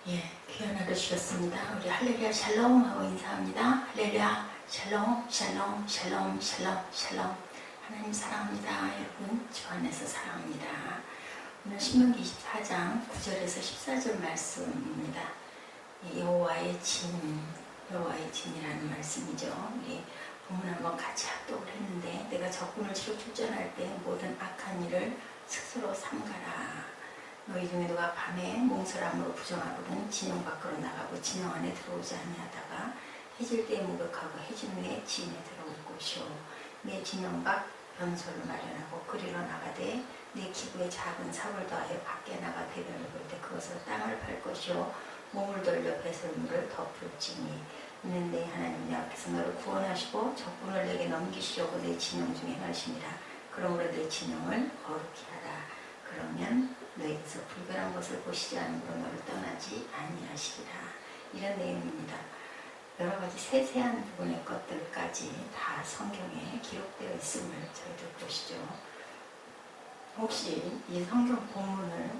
예, 귀한 하루 주셨습니다. 우리 할렐루야 샬롬 하고 인사합니다. 할렐루야 샬롬 샬롬 샬롬 샬롬 샬롬. 하나님 사랑합니다. 여러분 주 안에서 사랑합니다. 오늘 신명기 24장 9절에서 14절 말씀입니다. 여호와의 진, 여호와의 진이라는 말씀이죠. 우리 본문 한번 같이 합독을 했는데, 내가 적군을 치러 출전할 때 모든 악한 일을 스스로 삼가라. 너희 중에 누가 밤에 몽설함으로 부정하거든 진영 밖으로 나가고 진영 안에 들어오지 아니하다가 해질 때에 목욕하고 해진 후에 진에 들어올 것이요, 내 진영 밖 변소를 마련하고 그리로 나가되 내 기부에 작은 삽을 더하여 밖에 나가 대변을 볼 때 그것으로 땅을 팔 것이요, 몸을 돌려 배설물을 덮을지니 이는 내 하나님 내 앞에서 너를 구원하시고 적군을 내게 넘기시려고 내 진영 중에 행하심이라. 그러므로 내 진영을 거룩히 하라. 그러면 너희에서 불결한 것을 보시지 않으므로 너를 떠나지 아니하시리라. 이런 내용입니다. 여러 가지 세세한 부분의 것들까지 다 성경에 기록되어 있음을 저희들 보시죠. 혹시 이 성경 본문을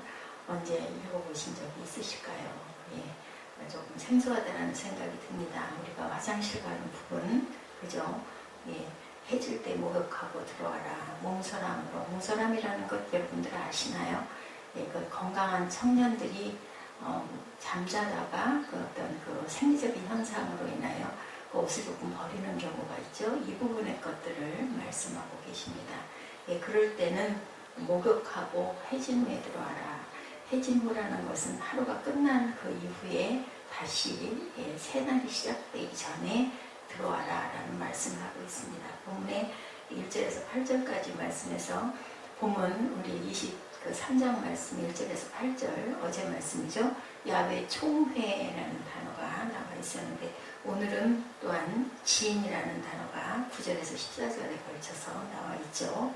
언제 읽어보신 적이 있으실까요? 예, 조금 생소하다는 생각이 듭니다. 우리가 화장실 가는 부분, 그죠? 예, 해질 때 목욕하고 들어와라. 몽설함으로, 몽설함이라는 것 여러분들 아시나요? 예, 그 건강한 청년들이 잠자다가 그 어떤 그 생리적인 현상으로 인하여 그 옷을 조금 버리는 경우가 있죠. 이 부분의 것들을 말씀하고 계십니다. 예, 그럴 때는 목욕하고 해진 후에 들어와라. 해진 후라는 것은 하루가 끝난 그 이후에 다시 새날이 시작되기 전에 들어와라 라는 말씀을 하고 있습니다. 본문의 1절에서 8절까지 말씀에서 본문 우리 23장 말씀 1절에서 8절 어제 말씀이죠. 야훼 총회라는 단어가 나와 있었는데, 오늘은 또한 진이라는 단어가 9절에서 14절에 걸쳐서 나와 있죠.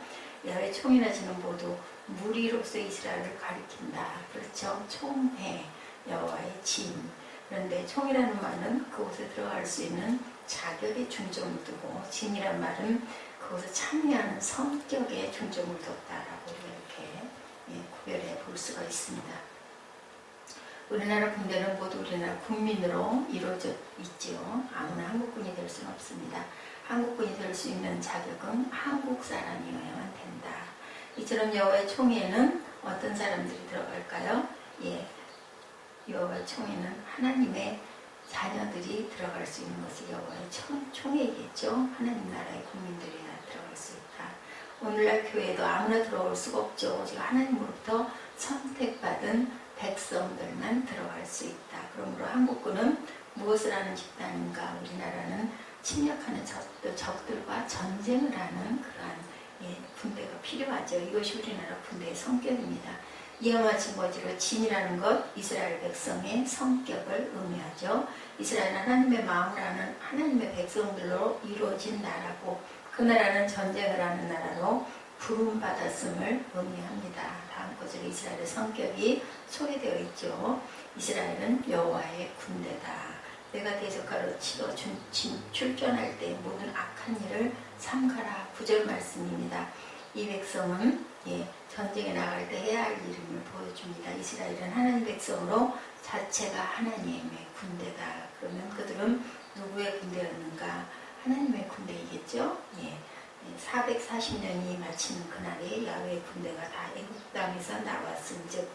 야훼 총이나 진은 모두 무리로서 이스라엘을 가리킨다. 그렇죠. 총회, 여호와의 진. 그런데 총이라는 말은 그곳에 들어갈 수 있는 자격에 중점을 두고, 진이란 말은 그것을 참여하는 성격에 중점을 뒀다라고 이렇게 구별해 볼 수가 있습니다. 우리나라 군대는 모두 우리나라 국민으로 이루어져 있지요. 아무나 한국군이 될 수는 없습니다. 한국군이 될 수 있는 자격은 한국 사람이어야만 된다. 이처럼 여호와의 총회에는 어떤 사람들이 들어갈까요? 예, 여호와의 총회는 하나님의 자녀들이 들어갈 수 있는 것이 여호와의 총회이겠죠. 하나님 나라의 국민들이나 들어갈 수 있다. 오늘날 교회도 아무나 들어올 수가 없죠. 오직 하나님으로부터 선택받은 백성들만 들어갈 수 있다. 그러므로 한국군은 무엇을 하는 집단인가? 우리나라는 침략하는 적들과 전쟁을 하는 그러한 군대가 필요하죠. 이것이 우리나라 군대의 성격입니다. 이와 마찬가지로 진이라는 것, 이스라엘 백성의 성격을 의미하죠. 이스라엘은 하나님의 마음을 아는 하나님의 백성들로 이루어진 나라고, 그 나라는 전쟁을 하는 나라로 부름받았음을 의미합니다. 다음 구절에 이스라엘의 성격이 소개되어 있죠. 이스라엘은 여호와의 군대다. 내가 대적하러 치러 출전할 때 모든 악한 일을 삼가라. 9절 말씀입니다. 이 백성은 전쟁에 나갈 때 해야 할 일임을 보여줍니다. 이스라엘은 하나님 백성으로 자체가 하나님의 군대다. 그러면 그들은 누구의 군대였는가? 하나님의 군대이겠죠. 440년이 마치는 그날에 야훼의 군대가 다 애굽 땅에서 나왔은 즉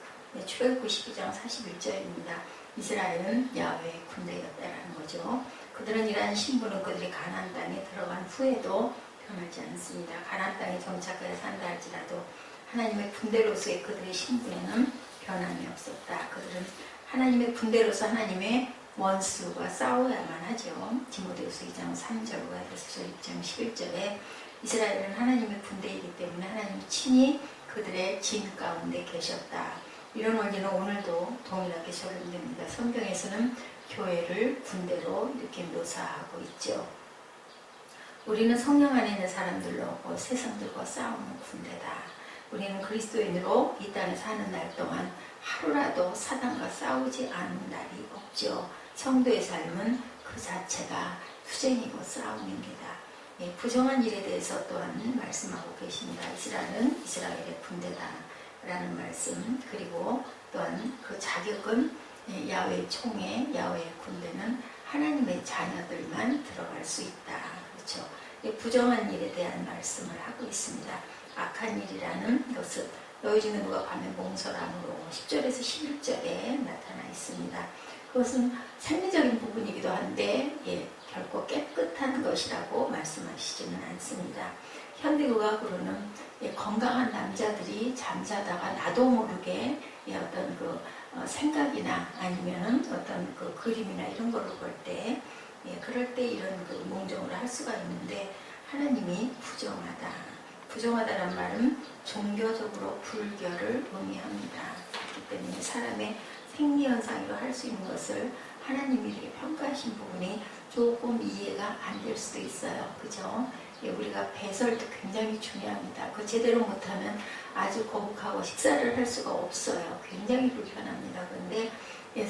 출애굽 92장 41절입니다. 이스라엘은 야훼의 군대였다라는 거죠. 그들은 이러한 신분은 그들이 가나안 땅에 들어간 후에도 변하지 않습니다. 가나안 땅에 정착하여 산다 할지라도 하나님의 군대로서의 그들의 신분에는 변함이 없었다. 그들은 하나님의 군대로서 하나님의 원수와 싸워야만 하죠. 디모데후서 2장 3절과 에베소서 6장 11절에 이스라엘은 하나님의 군대이기 때문에 하나님 친히 그들의 진 가운데 계셨다. 이런 원리는 오늘도 동일하게 적용됩니다. 성경에서는 교회를 군대로 이렇게 묘사하고 있죠. 우리는 성령 안에 있는 사람들로 세상들과 싸우는 군대다. 우리는 그리스도인으로 이 땅에 사는 날 동안 하루라도 사단과 싸우지 않은 날이 없죠. 성도의 삶은 그 자체가 투쟁이고 싸움입니다. 부정한 일에 대해서 또한 말씀하고 계십니다. 이스라엘은 이스라엘의 군대다 라는 말씀, 그리고 또한 그 자격은 야훼 총회, 야훼 군대는 하나님의 자녀들만 들어갈 수 있다. 그렇죠? 부정한 일에 대한 말씀을 하고 있습니다. 악한 일이라는 것은 너희 중에 누가 가면 몽설함으로 10절에서 11절에 나타나 있습니다. 그것은 생리적인 부분이기도 한데 결코 깨끗한 것이라고 말씀하시지는 않습니다. 현대의학으로는 건강한 남자들이 잠자다가 나도 모르게 어떤 그 생각이나 아니면 어떤 그 그림이나 이런 거를 볼 때 그럴 때 이런 그 몽정을 할 수가 있는데 하나님이 부정하다. 부정하다는 말은 종교적으로 불결을 의미합니다. 그렇기 때문에 사람의 생리현상으로 할 수 있는 것을 하나님이 이렇게 평가하신 부분이 조금 이해가 안 될 수도 있어요. 그죠? 우리가 배설도 굉장히 중요합니다. 그 제대로 못하면 아주 거북하고 식사를 할 수가 없어요. 굉장히 불편합니다. 그런데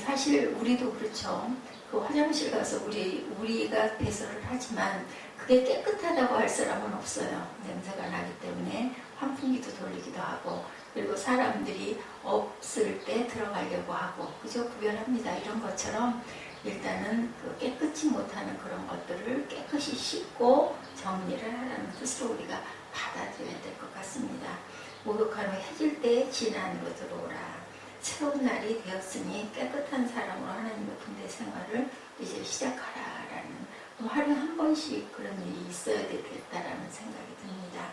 사실 우리도 그렇죠. 그 화장실 가서 우리가 배설을 하지만 그게 깨끗하다고 할 사람은 없어요. 냄새가 나기 때문에 환풍기도 돌리기도 하고 그리고 사람들이 없을 때 들어가려고 하고 그죠? 구별합니다. 이런 것처럼 일단은 그 깨끗이 못하는 그런 것들을 깨끗이 씻고 정리를 하라는 뜻으로 우리가 받아들여야 될 것 같습니다. 목욕한 후 해질 때 진 안으로 들어오라. 새로운 날이 되었으니 깨끗한 사람으로 하나님의 군대 생활을 이제 시작하라라는 하루에 한 번씩 그런 일이 있어야 되겠다라는 생각이 듭니다.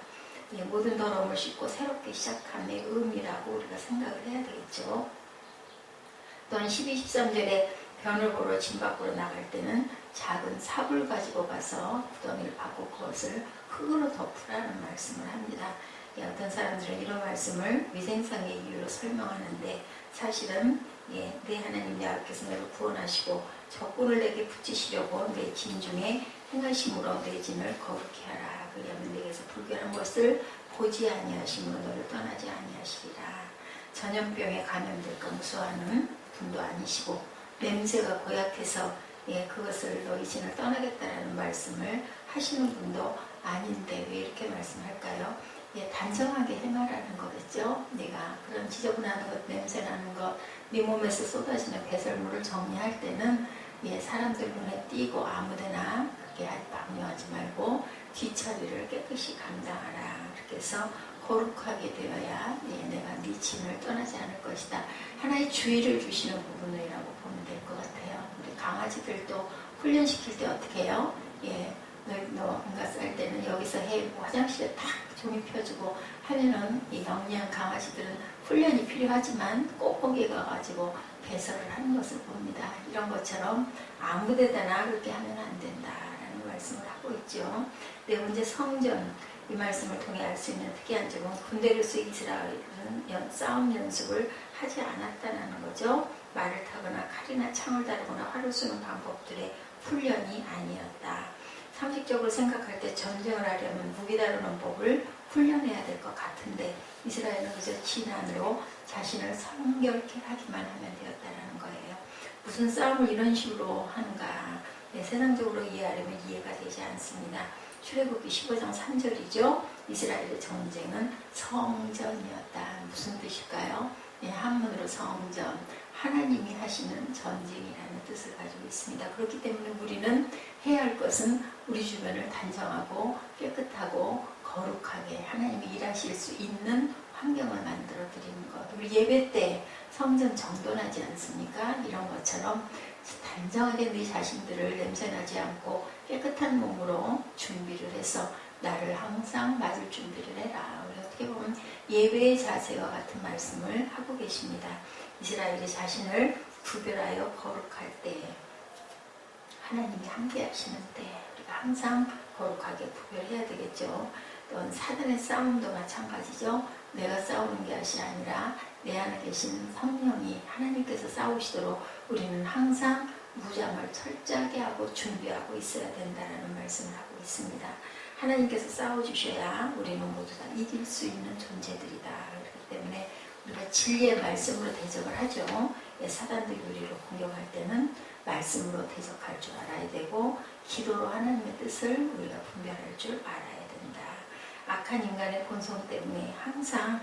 모든 더러움을 씻고 새롭게 시작함의 의미라고 우리가 생각을 해야 되겠죠. 또한 12, 13절에 변을 보러 진 밖으로 나갈 때는 작은 삽을 가지고 가서 구덩이를 파고 그것을 흙으로 덮으라는 말씀을 합니다. 어떤 사람들은 이런 말씀을 위생상의 이유로 설명하는데 사실은 내 하나님 여호와께서 너를 구원하시고 적군을 내게 붙이시려고 내 진 중에 행하심으로 내 진을 거룩히 하라. 그리하면 내게서 불결한 것을 보지 아니하심으로 너를 떠나지 아니하시리라. 전염병에 감염될까 무서워하는 분도 아니시고 냄새가 고약해서 그것을 너희 진을 떠나겠다라는 말씀을 하시는 분도 아닌데 왜 이렇게 말씀할까요? 단정하게 행하라는 거겠죠. 내가 그런 지저분한 것, 냄새나는 것, 네 몸에서 쏟아지는 배설물을 정리할 때는 사람들 눈에 띄고 아무데나 그렇게 방류하지 말고 뒤처리를 깨끗이 감당하라. 이렇게 해서 거룩하게 되어야 내가 네 진을 떠나지 않을 것이다. 하나의 주의를 주시는 부분이라고 보면 될 것 같아요. 우리 강아지들도 훈련시킬 때 어떻게 해요? 너 뭔가 쌀 때는 여기서 해, 화장실에 탁 종이 펴주고 하면은 이 영리한 강아지들은 훈련이 필요하지만 꼭 거기에 가가지고 배설을 하는 것을 봅니다. 이런 것처럼 아무 데다나 그렇게 하면 안 된다라는 말씀을 하고 있죠. 네, 문제 성전 이 말씀을 통해 알 수 있는 특이한 점은 군대로서 이스라엘은 싸움 연습을 하지 않았다는 거죠. 말을 타거나 칼이나 창을 다루거나 활을 쏘는 방법들의 훈련이 아니었다. 상식적으로 생각할 때 전쟁을 하려면 무기 다루는 법을 훈련해야 될 것 같은데 이스라엘은 그저 진안으로 자신을 성결케 하기만 하면 되었다는 거예요. 무슨 싸움을 이런 식으로 하는가 세상적으로 이해하려면 이해가 되지 않습니다. 출애굽기 15장 3절이죠. 이스라엘의 전쟁은 성전이었다. 무슨 뜻일까요? 한문으로 성전, 하나님이 하시는 전쟁이라는 뜻을 가지고 있습니다. 그렇기 때문에 우리는 해야 할 것은 우리 주변을 단정하고 깨끗하고 거룩하게 하나님이 일하실 수 있는 환경을 만들어 드리는 것. 우리 예배 때 성전 정돈하지 않습니까? 이런 것처럼 단정하게 네 자신들을 냄새나지 않고 깨끗한 몸으로 준비를 해서 나를 항상 맞을 준비를 해라. 우리 어떻게 보면 예배의 자세와 같은 말씀을 하고 계십니다. 이스라엘이 자신을 구별하여 거룩할 때 하나님이 함께 하시는 때 우리가 항상 거룩하게 구별해야 되겠죠. 또한 사단의 싸움도 마찬가지죠. 내가 싸우는 것이 아니라 내 안에 계신 성령이 하나님께서 싸우시도록 우리는 항상 무장을 철저하게 하고 준비하고 있어야 된다는 말씀을 하고 있습니다. 하나님께서 싸워주셔야 우리는 모두 다 이길 수 있는 존재들이다. 그렇기 때문에 우리가 진리의 말씀으로 대적을 하죠. 사단들이 우리를 공격할 때는 말씀으로 대적할 줄 알아야 되고 기도로 하나님의 뜻을 우리가 분별할 줄 알아야 된다. 악한 인간의 본성 때문에 항상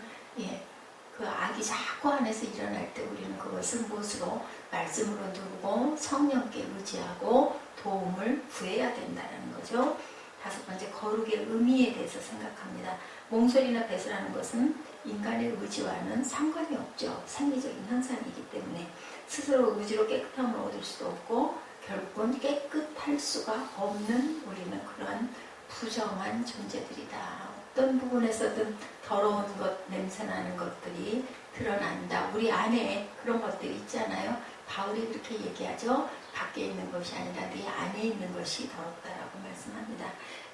그 악이 자꾸 안에서 일어날 때 우리는 그것을 무엇으로? 말씀으로 누르고 성령께 의지하고 도움을 구해야 된다는 거죠. 5번째, 거룩의 의미에 대해서 생각합니다. 몽솔이나 배설하는 것은 인간의 의지와는 상관이 없죠. 생리적인 현상이기 때문에 스스로 의지로 깨끗함을 얻을 수도 없고 결국은 깨끗할 수가 없는 우리는 그러한 부정한 존재들이다. 어떤 부분에서든 더러운 것, 냄새나는 것들이 드러난다. 우리 안에 그런 것들이 있잖아요. 바울이 그렇게 얘기하죠. 밖에 있는 것이 아니라 네 안에 있는 것이 더럽다라고 말씀합니다.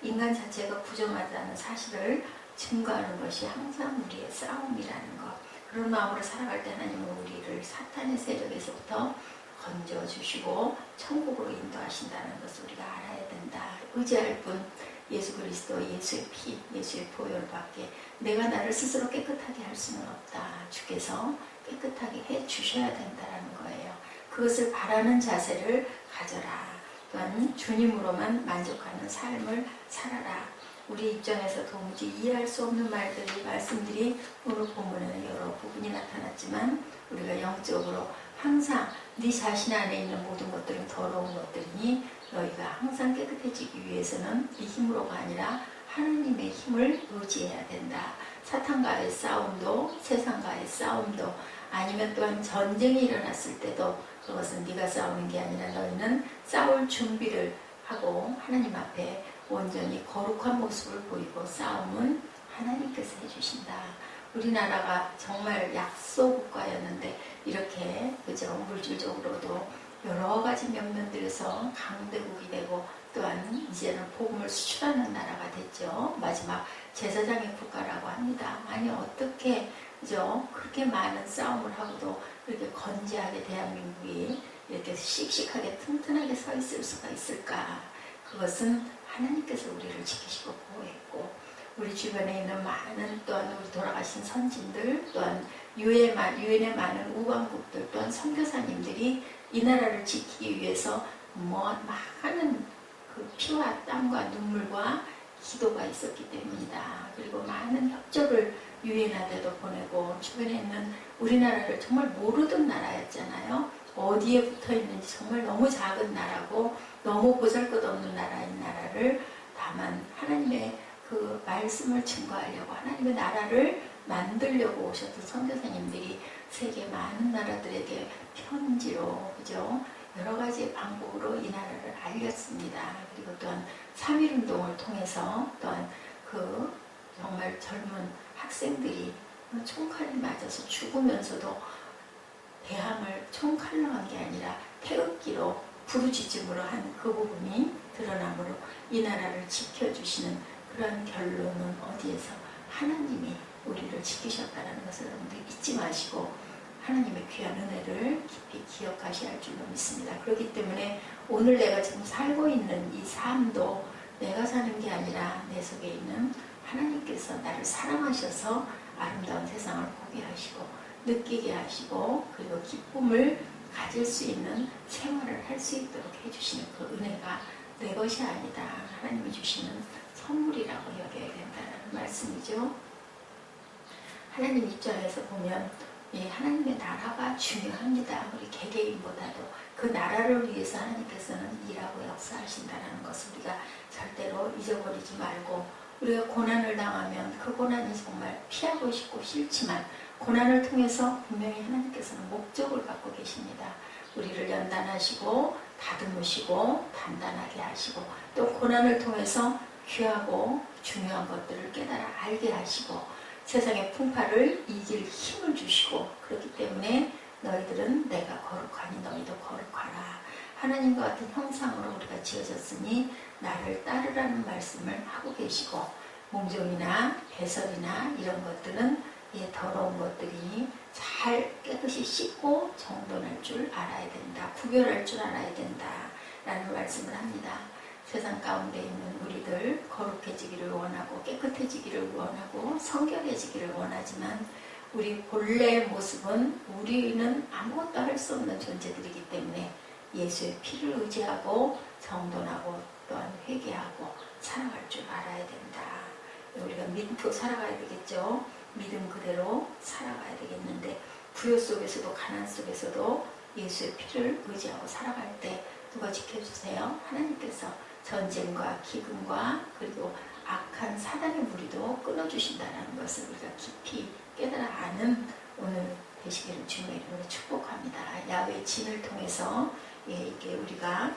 인간 자체가 부정하다는 사실을 증거하는 것이 항상 우리의 싸움이라는 것. 그런 마음으로 살아갈 때 하나님은 우리를 사탄의 세력에서부터 건져주시고 천국으로 인도하신다는 것을 우리가 알아야 된다. 의지할 분 예수 그리스도, 예수의 피, 예수의 보혈밖에 내가 나를 스스로 깨끗하게 할 수는 없다. 주께서 깨끗하게 해주셔야 된다는 거예요. 그것을 바라는 자세를 가져라. 또한 주님으로만 만족하는 삶을 살아라. 우리 입장에서 도무지 이해할 수 없는 말들이, 말씀들이 오늘 본문에는 여러 부분이 나타났지만 우리가 영적으로 항상 네 자신 안에 있는 모든 것들은 더러운 것들이니 너희가 항상 깨끗해지기 위해서는 네 힘으로가 아니라 하나님의 힘을 의지해야 된다. 사탄과의 싸움도, 세상과의 싸움도, 아니면 또한 전쟁이 일어났을 때도 그것은 네가 싸우는 게 아니라 너희는 싸울 준비를 하고 하나님 앞에 온전히 거룩한 모습을 보이고 싸움은 하나님께서 해주신다. 우리나라가 정말 약소 국가였는데 이렇게 그저 물질적으로도 여러 가지 면면들에서 강대국이 되고 또한 이제는 복음을 수출하는 나라가 됐죠. 마지막 제사장의 국가라고 합니다. 아니 어떻게 그죠? 그렇게 많은 싸움을 하고도 이렇게 건재하게 대한민국이 이렇게 씩씩하게 튼튼하게 서 있을 수가 있을까? 그것은 하나님께서 우리를 지키시고 보호했고 우리 주변에 있는 많은 또한 우리 돌아가신 선진들 또한 유엔의 많은 우방국들 또한 선교사님들이 이 나라를 지키기 위해서 많은 그 피와 땀과 눈물과 기도가 있었기 때문이다. 그리고 많은 협조를 유엔한테도 보내고 주변에 있는 우리나라를 정말 모르던 나라였잖아요. 어디에 붙어 있는지 정말 너무 작은 나라고 너무 보잘것없는 나라인 나라를 다만 하나님의 그 말씀을 증거하려고 하나님의 나라를 만들려고 오셨던 선교사님들이 세계 많은 나라들에게 편지로 그죠? 여러 가지 방법으로 이 나라를 알렸습니다. 그리고 또한 3.1운동을 통해서 또한 그 정말 젊은 학생들이 총칼이 맞아서 죽으면서도 대항을 총칼로 한 게 아니라 태극기로 부르짖음으로 한 그 부분이 드러나므로 이 나라를 지켜주시는 그런 결론은 어디에서 하나님이 우리를 지키셨다는 것을 여러분들 잊지 마시고 하나님의 귀한 은혜를 깊이 기억하셔야 할 줄로 믿습니다. 그렇기 때문에 오늘 내가 지금 살고 있는 이 삶도 내가 사는 게 아니라 내 속에 있는 하나님께서 나를 사랑하셔서 아름다운 세상을 보게 하시고 느끼게 하시고 그리고 기쁨을 가질 수 있는 생활을 할 수 있도록 해주시는 그 은혜가 내 것이 아니다. 하나님이 주시는 선물이라고 여겨야 된다는 말씀이죠. 하나님 입장에서 보면 하나님의 나라가 중요합니다. 우리 개개인보다도 그 나라를 위해서 하나님께서는 일하고 역사하신다는 것을 우리가 절대로 잊어버리지 말고 우리가 고난을 당하면 그 고난이 정말 피하고 싶고 싫지만 고난을 통해서 분명히 하나님께서는 목적을 갖고 계십니다. 우리를 연단하시고 다듬으시고 단단하게 하시고 또 고난을 통해서 귀하고 중요한 것들을 깨달아 알게 하시고 세상의 풍파를 이길 힘을 주시고 그렇기 때문에 너희들은 내가 거룩하니 너희도 거룩하라. 하나님과 같은 형상으로 우리가 지어졌으니 나를 따르라는 말씀을 하고 계시고 몽종이나 배설이나 이런 것들은 더러운 것들이 잘 깨끗이 씻고 정돈할 줄 알아야 된다. 구별할 줄 알아야 된다. 라는 말씀을 합니다. 세상 가운데 있는 우리들 거룩해지기를 원하고 깨끗해지기를 원하고 성결해지기를 원하지만 우리 본래의 모습은 우리는 아무것도 할 수 없는 존재들이기 때문에 예수의 피를 의지하고 정돈하고 또한 회개하고 살아갈 줄 알아야 된다. 우리가 믿고 살아가야 되겠죠. 믿음 그대로 살아가야 되겠는데, 부요 속에서도 가난 속에서도 예수의 피를 의지하고 살아갈 때 누가 지켜주세요? 하나님께서 전쟁과 기근과 그리고 악한 사단의 무리도 끊어주신다는 것을 우리가 깊이 깨달아 아는 오늘 되시기를 주님의 이름으로 축복합니다. 야훼의 진을 통해서 이게 우리가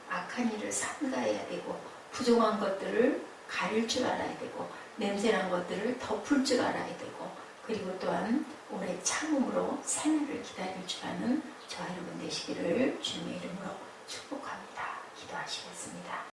악한 일을 삼가해야 되고, 부정한 것들을 가릴 줄 알아야 되고, 냄새난 것들을 덮을 줄 알아야 되고, 그리고 또한 올해 참음으로 새해를 기다릴 줄 아는 저와 여러분 되시기를 주님의 이름으로 축복합니다. 기도하시겠습니다.